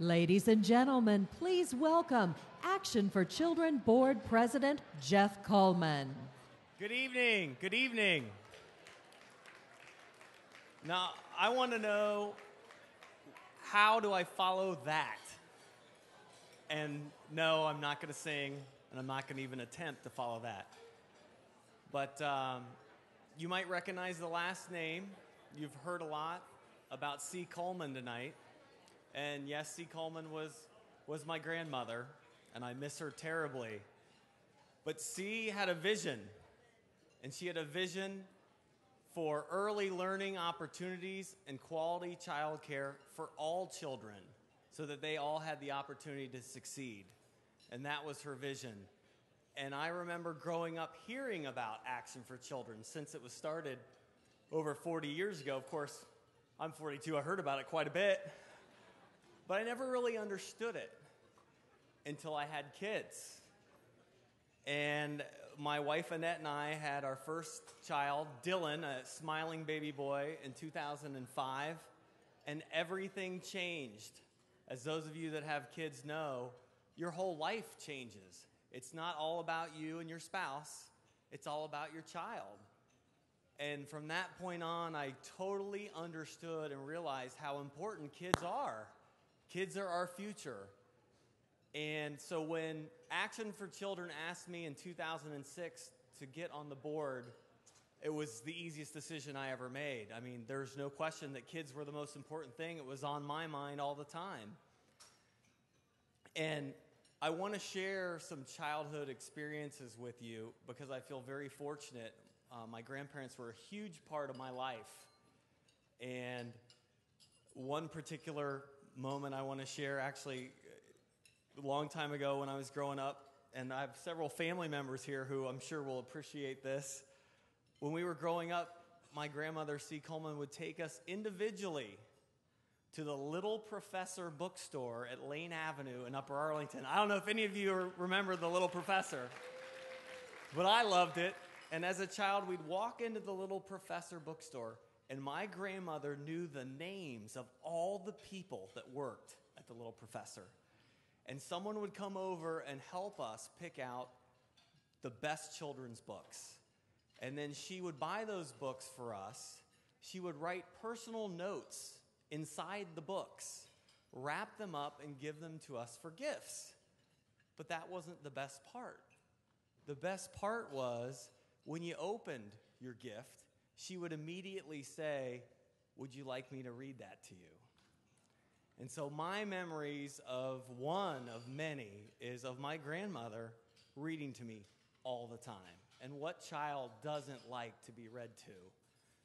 Ladies and gentlemen, please welcome Action for Children Board President Jeff Cullman. Good evening. Good evening. Now, I want to know, how do I follow that? And no, I'm not going to sing, and I'm not going to even attempt to follow that. But you might recognize the last name. You've heard a lot about C. Cullman tonight. And yes, C. Cullman was my grandmother, and I miss her terribly. But C had a vision, and she had a vision for early learning opportunities and quality child care for all children so that they all had the opportunity to succeed. And that was her vision. And I remember growing up hearing about Action for Children since it was started over 40 years ago. Of course, I'm 42. I heard about it quite a bit. But I never really understood it until I had kids. And my wife Annette and I had our first child, Dylan, a smiling baby boy, in 2005. And everything changed. As those of you that have kids know, your whole life changes. It's not all about you and your spouse. It's all about your child. And from that point on, I totally understood and realized how important kids are. Kids are our future. And so when Action for Children asked me in 2006 to get on the board, it was the easiest decision I ever made. I mean, there's no question that kids were the most important thing. It was on my mind all the time. And I want to share some childhood experiences with you because I feel very fortunate. My grandparents were a huge part of my life. And one particular moment I want to share, actually, a long time ago when I was growing up, and I have several family members here who I'm sure will appreciate this. When we were growing up, my grandmother, C. Cullman, would take us individually to the Little Professor bookstore at Lane Avenue in Upper Arlington. I don't know if any of you remember the Little Professor, but I loved it. And as a child, we'd walk into the Little Professor bookstore, and my grandmother knew the names of all the people that worked at the Little Professor. And someone would come over and help us pick out the best children's books. And then she would buy those books for us. She would write personal notes inside the books, wrap them up, and give them to us for gifts. But that wasn't the best part. The best part was when you opened your gift, she would immediately say, "Would you like me to read that to you?" And so my memories of one of many is of my grandmother reading to me all the time. And what child doesn't like to be read to?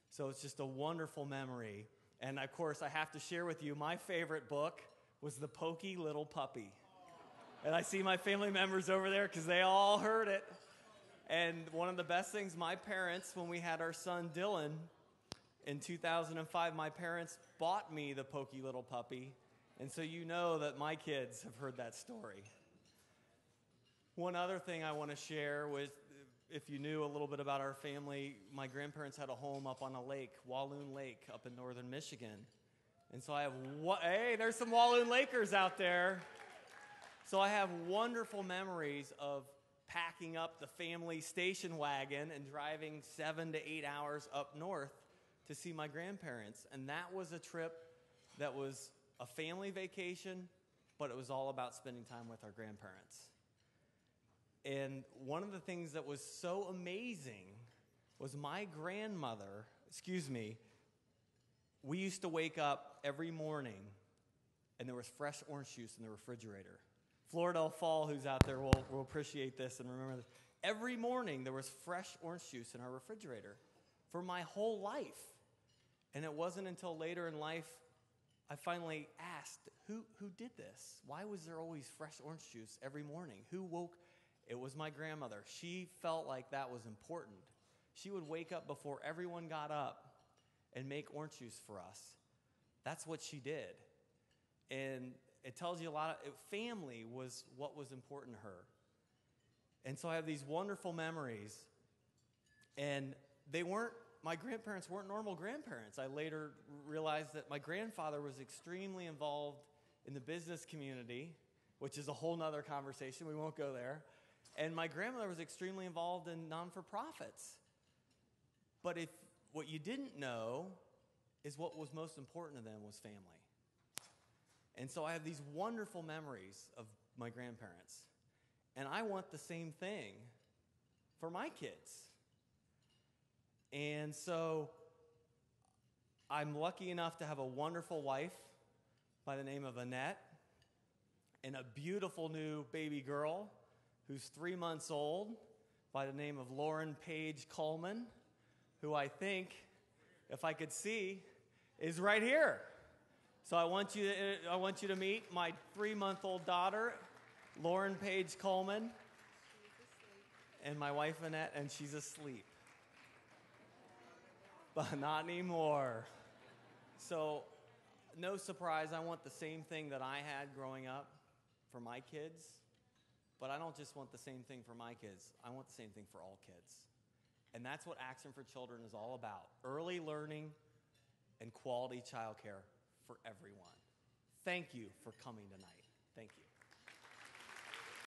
So it's just a wonderful memory. And of course, I have to share with you, my favorite book was The Pokey Little Puppy. And I see my family members over there because they all heard it. And one of the best things, my parents, when we had our son Dylan in 2005, my parents bought me the Pokey Little Puppy. And so you know that my kids have heard that story. One other thing I want to share was, if you knew a little bit about our family, my grandparents had a home up on a lake, Walloon Lake, up in northern Michigan. And so I have, hey, there's some Walloon Lakers out there. So I have wonderful memories of packing up the family station wagon and driving 7 to 8 hours up north to see my grandparents. And that was a trip that was a family vacation, but it was all about spending time with our grandparents. And one of the things that was so amazing was my grandmother, we used to wake up every morning and there was fresh orange juice in the refrigerator. Floridel Fall, who's out there, will appreciate this and remember this. Every morning there was fresh orange juice in our refrigerator for my whole life. And it wasn't until later in life I finally asked, who did this? Why was there always fresh orange juice every morning? Who woke? It was my grandmother. She felt like that was important. She would wake up before everyone got up and make orange juice for us. That's what she did. And it tells you a lot of, family was what was important to her. And so I have these wonderful memories. And my grandparents weren't normal grandparents. I later realized that my grandfather was extremely involved in the business community, which is a whole nother conversation. We won't go there. And my grandmother was extremely involved in non-for-profits. But if what you didn't know is what was most important to them was family. And so I have these wonderful memories of my grandparents. And I want the same thing for my kids. And so I'm lucky enough to have a wonderful wife by the name of Annette and a beautiful new baby girl who's 3 months old by the name of Lauren Paige Cullman, who I think, if I could see, is right here. So I want you to meet my 3-month-old daughter, Lauren Paige Cullman, and my wife Annette, and she's asleep. But not anymore. So, no surprise, I want the same thing that I had growing up for my kids, but I don't just want the same thing for my kids. I want the same thing for all kids. And that's what Action for Children is all about. Early learning and quality childcare for everyone. Thank you for coming tonight. Thank you.